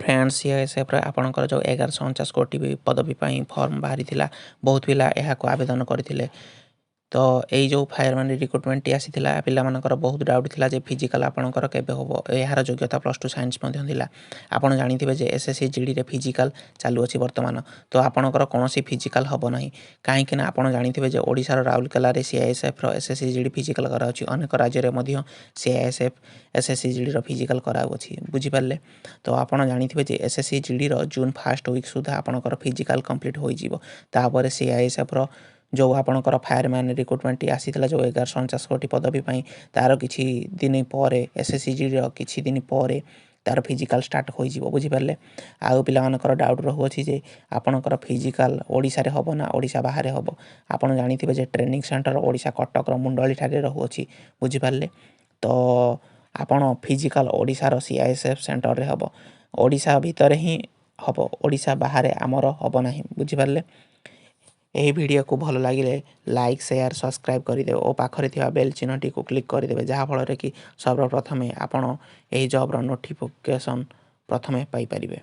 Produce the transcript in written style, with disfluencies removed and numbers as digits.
Friends CISF आपणकर जो 1149 कोटी पदवी फॉर्म बाहरी बहुत पिला यहाँ आवेदन करते तो यही जो फायरमैन रिक्रुटमेंट टी आसीला पिलामानकर बहुत डाउट थिला जे फिजिकल आपणकर केबे होबो यार योग्यता +2 साइंस मध्य थिला आपण जानिथिबे जे एसएससी जीडी रे फिजिकल चालू अछि वर्तमान तो आपणकर कोनोसी फिजिकल हबो नाही काहे कि ना आपण जानिथिबे जे ओडिसा रो राउरकेला रे सीआईएसएफ रो एसएससी जीडी फिजिकल करा अछि अनेक राज्य रे मध्य सीआईएसएफ एसएससी जीडी रो फिजिकल करा अछि बुझि पारले तो आपण जानिथिबे जे एसएससी जीडी रो जून फर्स्ट वीक सुधा आपणकर फिजिकल कंप्लीट होई जिवो तापर सीआईएसएफ रो जो आपणकर फायरमैन रिक्रुटमेंट आसीला जो 1149 कोटी पदवी तार किछि दिन पर एसएससी जीडी किछि दिन पर तार फिजिकल स्टार्ट हो बुझी पारे आउ पिलामानकर डाउट रहुछि जे आपणकर फिजिकल ओडिसा रे हबो ना ओडिसा बाहर हबो आपण जानिथिबे जे ट्रेनिंग सेंटर ओडिसा कटक रो मुंडली ठारे रहुछि बुझी पारले तो आपण फिजिकल ओडिसा रो सीआईएसएफ सेंटर रे हबो ओडिसा भीतर ही हबो ओडिसा बाहर आमर हबो नाही बुझी पारले यही वीडियो को भल लगे लाइक शेयर सब्सक्राइब करदे और पाखरे थिबा बेल चिन्हटी को क्लिक करदे जहाँ फल कि सर्वप्रथमे आपण यही जॉब रो नोटिफिकेशन प्रथमे पाई परिबे।